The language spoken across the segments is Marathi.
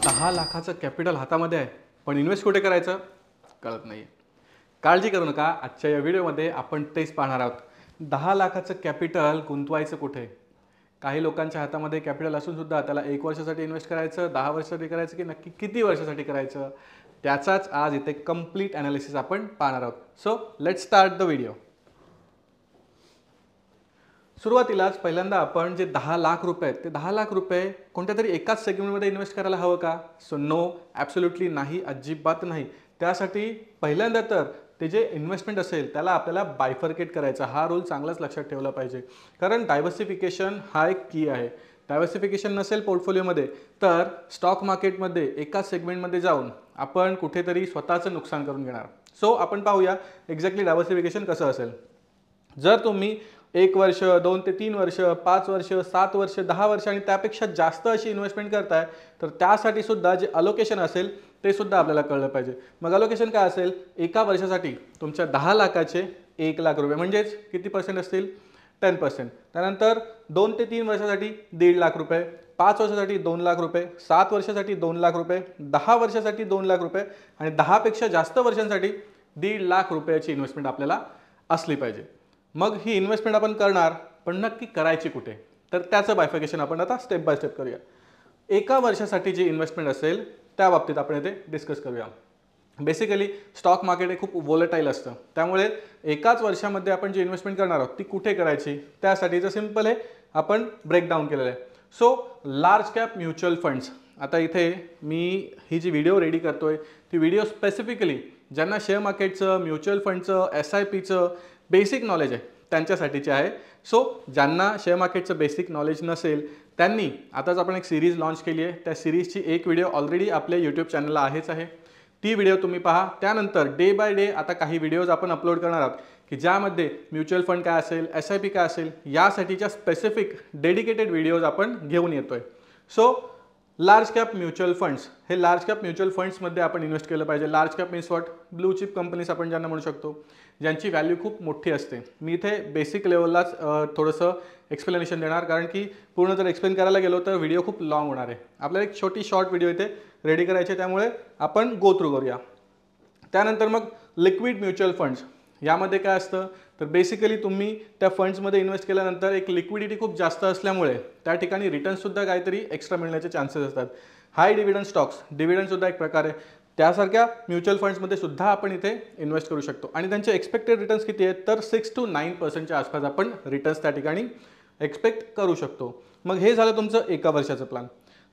10 लाखाचं कॅपिटल हातामध्ये आहे, पण इन्व्हेस्ट कुठे करायचं कळत नाही. काळजी करू नका, आजच्या या व्हिडिओमध्ये आपण तेच पाहणार आहोत. 10 लाखाचं कॅपिटल गुंतवायचं कुठे. काही लोकांच्या हातामध्ये कॅपिटल असून सुद्धा त्याला 1 वर्षासाठी इन्व्हेस्ट करायचं, 10 वर्षासाठी करायचं की नक्की किती वर्षासाठी करायचं, त्याचाच आज इथे कंप्लीट ॲनालिसिस आपण पाहणार आहोत. So let's start the video. सुरुवातीलाच पहिल्यांदा आपण जे 10 लाख रुपये आहेत ते 10 लाख रुपये कोणत्या तरी एकाच सेगमेंटमध्ये इन्व्हेस्ट करायला हवं का? सो नो, ॲब्सोल्युटली नाही, अजिबात नाही. त्यासाठी पहिल्यांदा तर ते जे इन्व्हेस्टमेंट असेल त्याला आपल्याला बायफर्केट करायचा. हा रूल चांगलाच लक्षात ठेवला पाहिजे, कारण डायव्हर्सिफिकेशन हा एक की आहे. डायव्हर्सिफिकेशन नसेल पोर्टफोलिओमध्ये तर स्टॉक मार्केटमध्ये एकाच सेगमेंटमध्ये जाऊन आपण कुठेतरी स्वतःचं नुकसान करून घेणार. सो आपण पाहूया एक्झॅक्टली डायव्हर्सिफिकेशन कसं असेल. जर तुम्ही 1 वर्ष, 2 ते 3 वर्ष, 5 वर्ष, 7 वर्ष, 10 वर्ष आणि त्यापेक्षा जास्त अशी इन्व्हेस्टमेंट करताय तर त्यासाठी सुद्धा जे अलोकेशन असेल ते सुद्धा आपल्याला कळलं पाहिजे. मग अलोकेशन काय असेल? एका वर्षासाठी तुमच्या 10 लाखाचे 1 लाख रुपये म्हणजेच किती पर्सेंट असतील? 10%. त्यानंतर 2 ते 3 वर्षासाठी 1.5 लाख रुपये, 5 वर्षासाठी 2 लाख रुपये, 7 वर्षासाठी 2 लाख रुपये, 10 वर्षासाठी 2 लाख रुपये आणि 10 पेक्षा जास्त वर्षांसाठी 1.5 लाख रुपयाची इन्व्हेस्टमेंट आपल्याला असली पाहिजे. मग ही इन्व्हेस्टमेंट आपण करणार, पण नक्की करायची कुठे? तर त्याचं बायफिकेशन आपण आता स्टेप बाय स्टेप करूया. एका वर्षासाठी जी इन्व्हेस्टमेंट असेल त्या बाबतीत आपण इथे डिस्कस करूया. बेसिकली स्टॉक मार्केट हे खूप वोलेटाईल असतं, त्यामुळे एकाच वर्षामध्ये आपण जी इन्व्हेस्टमेंट करणार आहोत ती कुठे करायची त्यासाठीचं सिम्पल आहे, आपण ब्रेकडाऊन केलेलं आहे. So large cap mutual funds. आता इथे मी ही जी व्हिडिओ रेडी करतोय ती व्हिडिओ स्पेसिफिकली ज्यांना शेअर मार्केटचं, म्युच्युअल फंडचं, SIPचं बेसिक नॉलेज आहे त्यांच्यासाठीचे आहे. सो ज्यांना शेअर मार्केटचं बेसिक नॉलेज नसेल त्यांनी आताच आपण एक सिरीज लॉन्च केली आहे. त्या सिरीजची एक व्हिडिओ ऑलरेडी आपल्या यूट्यूब चॅनलला आहेच आहे, ती व्हिडिओ तुम्ही पहा. त्यानंतर डे बाय डे आता काही व्हिडिओज आपण अपलोड करणार आहोत की ज्यामध्ये म्युच्युअल फंड काय असेल, SIP काय असेल यासाठीच्या स्पेसिफिक डेडिकेटेड व्हिडिओज आपण घेऊन येतोय. So large cap mutual funds, हे लार्ज कॅप म्युच्युअल फंड्समध्ये आपण इन्व्हेस्ट केलं पाहिजे. Large cap means what? Blue chip companies आपण ज्यांना म्हणू शकतो, ज्यांची व्हॅल्यू खूप मोठी असते. मी इथे बेसिक लेवललाच थोडंसं एक्सप्लेनेशन देणार, कारण की पूर्ण जर एक्सप्लेन करायला गेलो तर व्हिडिओ खूप लॉंग होणार आहे. आपल्याला एक छोटी शॉर्ट व्हिडिओ इथे रेडी करायची, त्यामुळे आपण गो थ्रू करूया. त्यानंतर मग लिक्विड म्युच्युअल फंड्स. यामध्ये काय असतं तर बेसिकली तुम्ही त्या फंड्समध्ये इन्व्हेस्ट केल्यानंतर एक लिक्विडिटी खूप जास्त असल्यामुळे त्या ठिकाणी रिटर्नसुद्धा काहीतरी एक्स्ट्रा मिळण्याचे चान्सेस असतात. हाय डिव्हिडंड स्टॉक्स, डिव्हिडंडसुद्धा एक प्रकार आहे, त्यासारख्या म्युच्युअल फंड्समध्ये सुद्धा आपण इथे इन्व्हेस्ट करू शकतो. आणि त्यांचे एक्सपेक्टेड रिटर्न्स किती आहेत तर 6 to 9% आसपास आपण रिटर्न्स त्या ठिकाणी एक्सपेक्ट करू शकतो. मग हे झालं तुमचं एका वर्षाचं प्लॅन.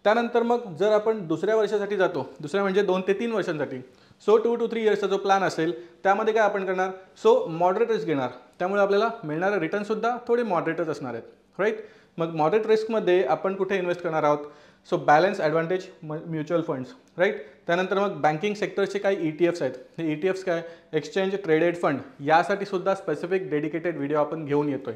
त्यानंतर मग जर आपण दुसऱ्या वर्षासाठी जातो, दुसऱ्या म्हणजे 2 ते 3 वर्षांसाठी, सो 2 to 3 इयर्सचा जो प्लॅन असेल त्यामध्ये काय आपण करणार? सो मॉडरेट रिस्क घेणार, त्यामुळे आपल्याला मिळणारे रिटर्नसुद्धा थोडे मॉडरेटच असणार आहेत, राईट. मग मॉडरेट रिस्कमध्ये आपण कुठे इन्व्हेस्ट करणार आहोत? So balanced advantage mutual funds, right. त्यानंतर मग बँकिंग सेक्टरचे काही ETFs आहेत. हे ETFs काय? Exchange traded fund. यासाठी सुद्धा स्पेसिफिक डेडिकेटेड व्हिडिओ आपण घेऊन येतोय.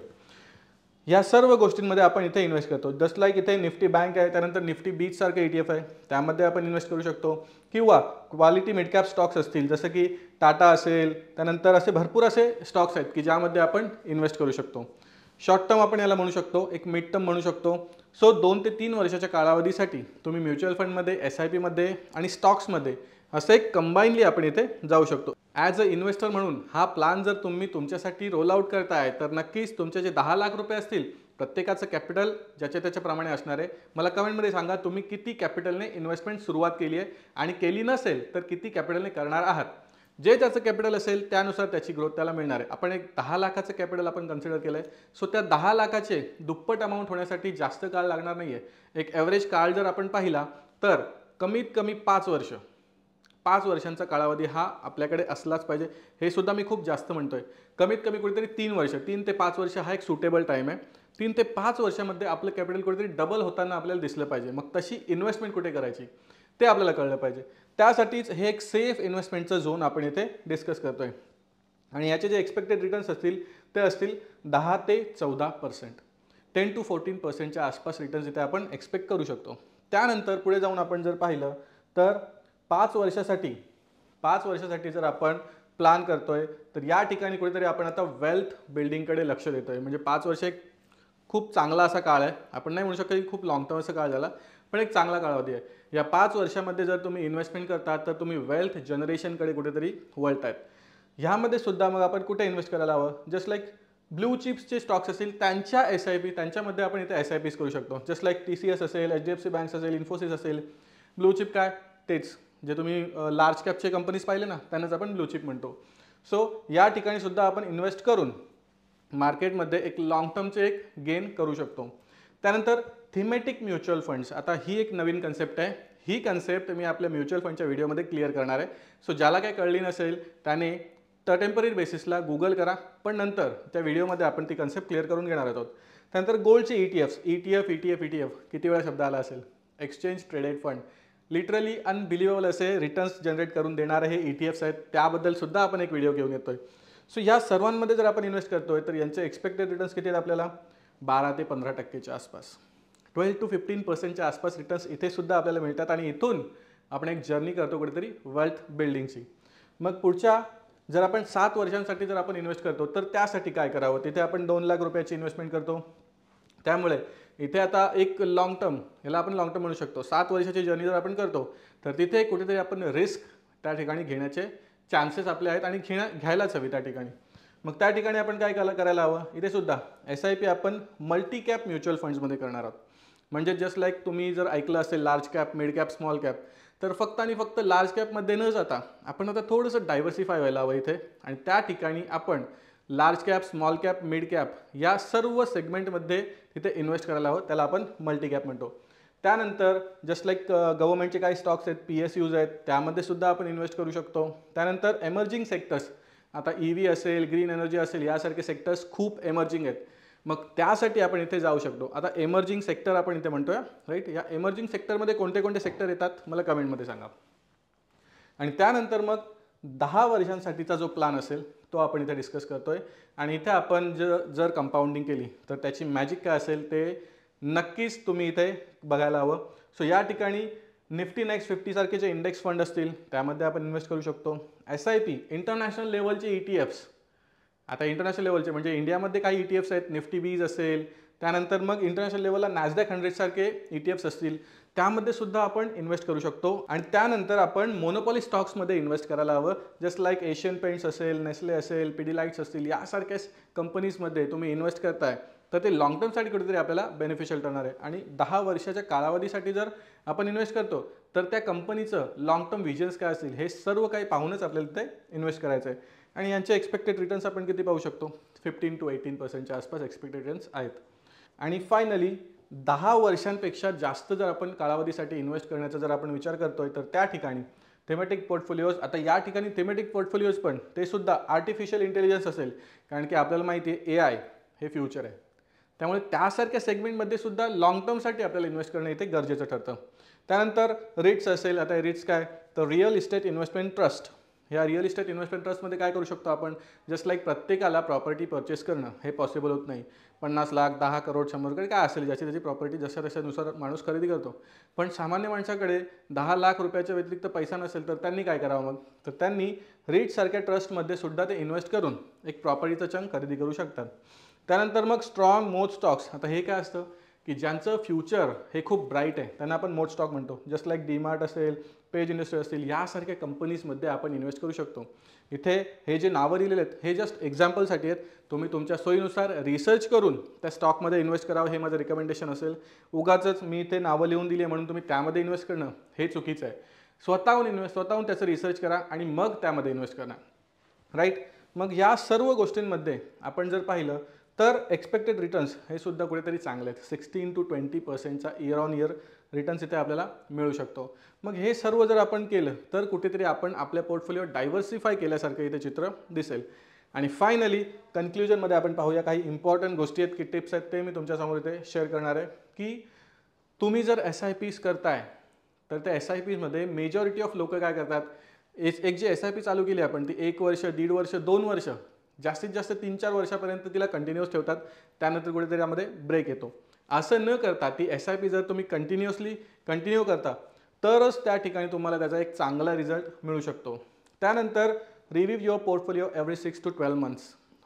या सर्व गोष्टींमध्ये आपण इथे इन्व्हेस्ट करतो. जस्ट लाईक इथे निफ्टी बँक आहे, त्यानंतर निफ्टी बीच सारखे ETF आहे, त्यामध्ये आपण इन्व्हेस्ट करू शकतो. किंवा क्वालिटी मिड कॅप स्टॉक्स असतील, जसं की टाटा असेल, त्यानंतर असे भरपूर असे स्टॉक्स आहेत की ज्यामध्ये आपण इन्व्हेस्ट करू शकतो. शॉर्ट टर्म आपण याला म्हणू शकतो, एक मिड टर्म म्हणू शकतो. सो 2 ते 3 वर्षाच्या कालावधीसाठी तुम्ही म्युच्युअल फंडमध्ये, SIPमध्ये आणि स्टॉक्समध्ये असं एक कंबाईनली आपण इथे जाऊ शकतो. ॲज अ इन्व्हेस्टर म्हणून हा प्लॅन जर तुम्ही तुमच्यासाठी रोल आउट करताय तर नक्कीच तुमचे जे 10 लाख रुपये असतील प्रत्येकाचं कॅपिटल ज्याच्या त्याच्याप्रमाणे असणार आहे. मला कमेंटमध्ये सांगा तुम्ही किती कॅपिटलने इन्व्हेस्टमेंट सुरुवात केली आहे, आणि केली नसेल तर किती कॅपिटलने करणार आहात. जे ज्याचं कॅपिटल असेल त्यानुसार त्याची ग्रोथ त्याला मिळणार आहे. आपण एक 10 लाखाचं कॅपिटल आपण कन्सिडर केलं आहे, सो त्या 10 लाखाचे दुप्पट अमाऊंट होण्यासाठी जास्त काळ लागणार नाही आहे. एक ॲव्हरेज काळ जर आपण पाहिला तर कमीत कमी 5 वर्षांचा कालावधी हा आपल्याकडे असलाच पाहिजे. हे सुद्धा मी खूप जास्त म्हणतोय. कमीत कमी कुठेतरी 3 वर्ष, 3 ते 5 वर्ष हा एक सुटेबल टाईम आहे. 3 ते 5 वर्षामध्ये आपलं कॅपिटल कुठेतरी डबल होताना आपल्याला दिसलं पाहिजे. मग तशी इन्व्हेस्टमेंट कुठे करायची ते आपल्याला कळलं पाहिजे. त्यासाठीच हे एक सेफ इन्व्हेस्टमेंटचं झोन आपण इथे डिस्कस करतोय. आणि याचे जे एक्सपेक्टेड रिटर्न्स असतील ते असतील 10 ते 14%, 10 to 14% आसपास रिटर्न्स इथे आपण एक्सपेक्ट करू शकतो. त्यानंतर पुढे जाऊन आपण जर पाहिलं तर 5 वर्षासाठी जर आपण प्लॅन करतोय तर या ठिकाणी कुठेतरी आपण आता वेल्थ बिल्डिंगकडे लक्ष देतोय. म्हणजे 5 वर्ष एक खूप चांगला असा काळ आहे. आपण नाही म्हणू शकत की खूप लॉंग टर्म असा काळ झाला, पण एक चांगला कालावधी आहे. या 5 वर्षामध्ये जर तुम्ही इन्व्हेस्टमेंट करता तर तुम्ही वेल्थ जनरेशनकडे कुठेतरी वळतायत. ह्यामध्ये सुद्धा मग आपण कुठे इन्व्हेस्ट करायला हवं, जस्ट लाईक ब्लू चिप्सचे स्टॉक्स असतील त्यांच्या SIP, त्यांच्यामध्ये आपण इथे SIPs करू शकतो. जस्ट लाईक TCS असेल, HDFC बँक्स असेल, इन्फोसिस असेल. ब्लू चिप काय, तेच जे तुम्ही लार्ज कॅपचे कंपनीज पाहिले ना, त्यांनाच आपण ब्लू चिप म्हणतो. सो या ठिकाणी सुद्धा आपण इन्व्हेस्ट करून मार्केटमध्ये एक लॉंग टर्मचे एक गेन करू शकतो. त्यानंतर थीमॅटिक म्युच्युअल फंड्स, आता ही एक नवीन कन्सेप्ट आहे. ही कन्सेप्ट मी आपल्या म्युच्युअल फंडच्या व्हिडिओमध्ये क्लिअर करणार आहे. सो ज्याला काही कळली नसेल त्याने टेम्पररी बेसिसला गुगल करा, पण नंतर त्या व्हिडिओमध्ये आपण ती कन्सेप्ट क्लिअर करून घेणार आहोत. त्यानंतर गोल्डचे ETF किती वेळा शब्द आला असेल, exchange traded fund. Literally unbelievable असे रिटर्न्स जनरेट करून देणारे हे ETFs आहेत, त्याबद्दल सुद्धा आपण एक व्हिडिओ घेऊन येतोय. सो या सर्वांमध्ये जर आपण इन्व्हेस्ट करतोय तर यांचे एक्सपेक्टेड रिटर्न्स किती आहेत आपल्याला, 12 ते 15% आसपास, 12 to 15% आसपास रिटर्न्स इथे सुद्धा आपल्याला मिळतात. आणि इथून आपण एक जर्नी करतो कुठेतरी वेल्थ बिल्डिंगची. मग पुढच्या जर आपण 7 वर्षांसाठी जर आपण इन्व्हेस्ट करतो तर त्यासाठी काय करावं, तिथे आपण 2 लाख रुपयाची इन्व्हेस्टमेंट करतो. त्यामुळे इथे आता एक लॉंग टर्म, याला आपण लॉंग टर्म म्हणू शकतो, 7 वर्षाची जर्नी जर आपण करतो तर तिथे कुठेतरी आपण रिस्क त्या ठिकाणी घेण्याचे चान्सेस आपले आहेत आणि घ्यायलाच हवी त्या ठिकाणी. मग त्या ठिकाणी आपण काय करायला हवं, इथे सुद्धा SIP आपण मल्टी कॅप म्युच्युअल फंड्समध्ये करणार आहोत. म्हणजे जस्ट लाईक तुम्ही जर ऐकलं असेल large cap, mid cap, small cap, तर फक्त आणि फक्त लार्ज कॅपमध्ये न जाता आपण आता थोडंसं डायव्हर्सिफाय व्हायला हवं इथे. आणि त्या ठिकाणी आपण large cap, small cap, mid cap या सर्व सेगमेंटमध्ये तिथे इन्व्हेस्ट करायला हवं, त्याला आपण मल्टी कॅप म्हणतो. त्यानंतर जस्ट लाईक गव्हर्नमेंटचे काही स्टॉक्स आहेत, PSUs आहेत, त्यामध्ये सुद्धा आपण इन्व्हेस्ट करू शकतो. त्यानंतर एमर्जिंग सेक्टर्स, आता EV असेल, ग्रीन एनर्जी असेल, यासारखे सेक्टर्स खूप एमर्जिंग आहेत. मग त्यासाठी आपण इथे जाऊ शकतो. आता एमर्जिंग सेक्टर आपण इथे म्हणतोय, राईट. या एमर्जिंग सेक्टरमध्ये कोणते कोणते सेक्टर येतात मला कमेंटमध्ये सांगा. आणि त्यानंतर मग 10 वर्षांसाठीचा जो प्लॅन असेल तो आपण इथे डिस्कस करतोय. आणि इथे आपण जर कंपाऊंडिंग केली तर त्याची मॅजिक काय असेल ते नक्कीच तुम्ही इथे बघायला हवं. सो या ठिकाणी निफ्टी नेक्स्ट 50 सारखे जे इंडेक्स फंड असतील त्यामध्ये आपण इन्व्हेस्ट करू शकतो. SIP इंटरनॅशनल लेवलचे ETFs, आता इंटरनॅशनल लेवलचे म्हणजे इंडियामध्ये काही ETFs आहेत, निफ्टी बीज असेल, त्यानंतर मग इंटरनॅशनल लेवलला NASDAQ 100 सारखे ETFs असतील, त्यामध्ये सुद्धा आपण इन्व्हेस्ट करू शकतो. आणि त्यानंतर आपण मोनोपॉली स्टॉक्समध्ये इन्व्हेस्ट करायला हवं. जस्ट लाईक एशियन पेंट्स असेल, नेस्ले असेल, पिडिलाइट्स असतील, यासारख्या कंपनीजमध्ये तुम्ही इन्व्हेस्ट करताय तर ते लॉंग टर्मसाठी कुठेतरी आपल्याला बेनिफिशियल ठरणार आहे. आणि 10 वर्षाच्या कालावधीसाठी जर आपण इन्व्हेस्ट करतो तर त्या कंपनीचं लॉंग टर्म व्हिजन्स काय असतील हे सर्व काही पाहूनच आपल्याला ते इन्व्हेस्ट करायचं आहे. आणि यांचे एक्सपेक्टेड रिटर्न्स आपण किती पाहू शकतो, 15 to 18% आसपास एक्सपेक्टेड रिटर्न्स आहेत. आणि फायनली 10 वर्षांपेक्षा जास्त जर आपण कालावधीसाठी इन्व्हेस्ट करण्याचा जर आपण विचार करतोय तर त्या ठिकाणी थेमॅटिक पोर्टफोलिओज, आता या ठिकाणी थेमॅटिक पोर्टफोलिओज पण ते सुद्धा आर्टिफिशियल इंटेलिजन्स असेल, कारण की आपल्याला माहिती आहे AI हे फ्युचर आहे. त्यामुळे त्यासारख्या सेगमेंटमध्ये सुद्धा लॉंग टर्मसाठी आपल्याला इन्व्हेस्ट करणं इथे गरजेचं ठरतं. त्यानंतर रिट्स असेल, आता रिट्स काय तर रिअल इस्टेट इन्व्हेस्टमेंट ट्रस्ट. ह्या रिअल इस्टेट इन्व्हेस्टमेंट ट्रस्टमध्ये काय करू शकतो आपण, जस्ट लाईक प्रत्येकाला प्रॉपर्टी परचेस करणं हे पॉसिबल होत नाही. 50 लाख, 10 करोड, 100 करोड काय असेल, ज्याची त्याची प्रॉपर्टी जशा तशानुसार माणूस खरेदी करतो. पण सामान्य माणसाकडे 10 लाख रुपयाच्या व्यतिरिक्त पैसा नसेल तर त्यांनी काय करावं मग, तर त्यांनी रिट्ससारख्या ट्रस्टमध्ये सुद्धा ते इन्व्हेस्ट करून एक प्रॉपर्टीचं चंक खरेदी करू शकतात. त्यानंतर मग स्ट्रॉंग मोड स्टॉक्स, आता हे काय असतं की ज्यांचं फ्युचर हे खूप ब्राईट आहे त्यांना आपण मोड स्टॉक म्हणतो. जस्ट लाईक डीमार्ट असेल, पेज इंडस्ट्री असतील, यासारख्या कंपनीजमध्ये आपण इन्व्हेस्ट करू शकतो. इथे हे जे नावं लिहिलेले आहेत हे जस्ट एक्झाम्पलसाठी आहेत. तुम्ही तुमच्या सोयीनुसार रिसर्च करून त्या स्टॉकमध्ये इन्व्हेस्ट करावं हे माझं रिकमेंडेशन असेल. उगाचच मी इथे नावं लिहून दिली आहे म्हणून तुम्ही त्यामध्ये इन्व्हेस्ट करणं हे चुकीचं आहे. स्वतःहून त्याचं रिसर्च करा आणि मग त्यामध्ये इन्व्हेस्ट करा, राईट. मग या सर्व गोष्टींमध्ये आपण जर पाहिलं तर एक्सपेक्टेड रिटर्न्स हे सुद्धा कुठेतरी चांगले आहेत. 16 to 20% year on year returns इथे आपल्याला मिळू शकतो. मग हे सर्व जर आपण केलं तर कुठेतरी आपण आपल्या पोर्टफोलिओ डायव्हर्सिफाय केल्यासारखं इथे चित्र दिसेल. आणि फायनली कन्क्ल्युजनमध्ये आपण पाहूया काही इम्पॉर्टंट गोष्टी आहेत की टिप्स आहेत ते मी तुमच्यासमोर इथे शेअर करणार आहे. की तुम्ही जर SIPs करताय तर त्या SIPsमध्ये मेजॉरिटी ऑफ लोक काय करतात, एक जी SIP चालू केली आपण ती 1 वर्ष, 1.5 वर्ष, 2 वर्ष, जास्तीत जास्त 3-4 वर्षापर्यंत तिला कंटिन्यूअस ठेवतात. त्यानंतर कुठेतरी यामध्ये ब्रेक येतो. असं न करता ती SIP जर तुम्ही कंटिन्यू करता तरच त्या ठिकाणी तुम्हाला त्याचा एक चांगला रिझल्ट मिळू शकतो. त्यानंतर review your portfolio every 6 to 12 months.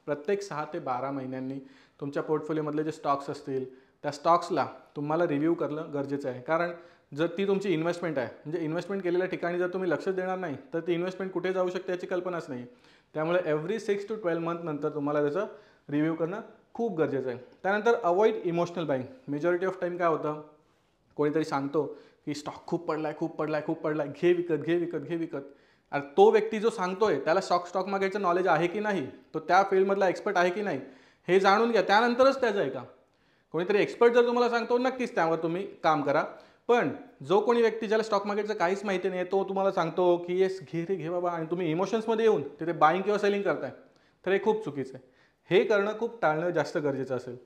प्रत्येक 6 ते 12 महिन्यांनी तुमच्या पोर्टफोलिओमधले जे स्टॉक्स असतील त्या स्टॉक्सला तुम्हाला रिव्ह्यू करणं गरजेचं आहे. कारण जर ती तुमची इन्व्हेस्टमेंट आहे, म्हणजे इन्व्हेस्टमेंट केलेल्या ठिकाणी जर तुम्ही लक्ष देणार नाही तर ती इन्व्हेस्टमेंट कुठे जाऊ शकते याची कल्पनाच नाही. त्यामुळे एव्हरी 6 to 12 मंथ नंतर तुम्हाला त्याचं रिव्ह्यू करणं खूप गरजेचं आहे. त्यानंतर avoid emotional buying. Majority of time काय होतं, कोणीतरी सांगतो की स्टॉक खूप पडलाय, खूप पडलाय, खूप पडलाय, घे विकत, घे विकत, घे विकत. आणि तो व्यक्ती जो सांगतोय त्याला स्टॉक मार्केटचं नॉलेज आहे की नाही, तो त्या फील्डमधला एक्सपर्ट आहे की नाही हे जाणून घ्या, त्यानंतरच त्याचं ऐका. कोणीतरी एक्सपर्ट जर तुम्हाला सांगतो नक्कीच त्यावर तुम्ही काम करा. पण जो कोणी व्यक्ती ज्याला स्टॉक मार्केटचं काहीच माहिती नाही तो तुम्हाला सांगतो की येस घे रे घे बाबा, आणि तुम्ही इमोशन्समध्ये येऊन तिथे बाईंग किंवा सेलिंग करताय, तर हे खूप चुकीचं आहे. हे करणं खूप टाळणं जास्त गरजेचं असेल.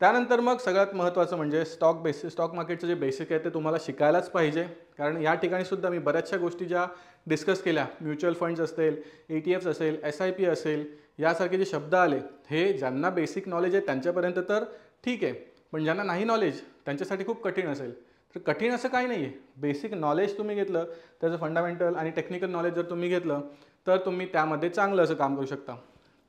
त्यानंतर मग सगळ्यात महत्त्वाचं म्हणजे स्टॉक मार्केटचं जे बेसिक आहे ते तुम्हाला शिकायलाच पाहिजे. कारण या ठिकाणी सुद्धा मी बऱ्याचशा गोष्टी ज्या डिस्कस केल्या, म्युच्युअल फंड्स असतील, ETFs असेल, SIP असेल, यासारखे जे शब्द आले, हे ज्यांना बेसिक नॉलेज आहे त्यांच्यापर्यंत तर ठीक आहे, पण ज्यांना नाही नॉलेज त्यांच्यासाठी खूप कठीण असेल. तर कठीण असं काही नाही आहे. बेसिक नॉलेज तुम्ही घेतलं, त्याचं फंडामेंटल आणि टेक्निकल नॉलेज जर तुम्ही घेतलं तर तुम्ही त्यामध्ये चांगलं असं काम करू शकता.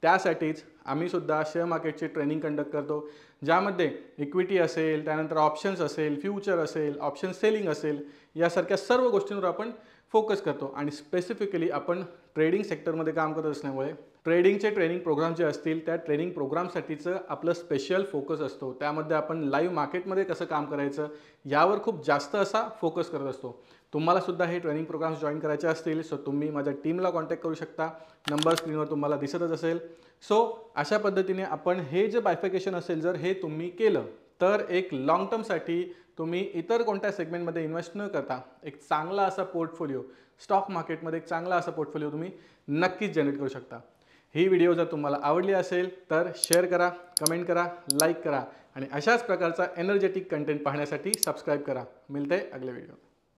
त्यासाठीच आम्हीसुद्धा शेअर मार्केटची ट्रेनिंग कंडक्ट करतो, ज्यामध्ये इक्विटी असेल, त्यानंतर ऑप्शन्स असेल, फ्युचर असेल, ऑप्शन सेलिंग असेल, यासारख्या सर्व गोष्टींवर आपण फोकस करतो. आणि स्पेसिफिकली आपण ट्रेडिंग सेक्टरमध्ये काम करत असल्यामुळे ट्रेडिंगचे ट्रेनिंग प्रोग्राम जे असतील त्या ट्रेनिंग प्रोग्रामसाठीचं आपलं स्पेशल फोकस असतो. त्यामध्ये आपण लाईव्ह मार्केटमध्ये कसं काम करायचं यावर खूप जास्त असा फोकस करत असतो. तुम्हाला सुद्धा हे ट्रेनिंग प्रोग्राम्स जॉईन करायचे असतील सो तुम्ही माझ्या टीमला कॉन्टॅक्ट करू शकता. नंबर स्क्रीनवर तुम्हाला दिसतच असेल. सो अशा पद्धतीने आपण हे जे बायफिकेशन असेल जर हे तुम्ही केलं तर एक लॉंग टर्मसाठी तुम्ही इतर कोणत्या सेगमेंटमध्ये इन्व्हेस्ट न करता एक चांगला असा पोर्टफोलिओ स्टॉक मार्केटमध्ये एक चांगला असा पोर्टफोलिओ तुम्ही नक्कीच जनरेट करू शकता. ही व्हिडिओ जर तुम्हाला आवडली असेल तर शेअर करा, कमेंट करा, लाईक करा आणि अशाच प्रकारचा एनर्जेटिक कंटेंट पाहण्यासाठी सबस्क्राईब करा. मिळते अगले व्हिडिओ.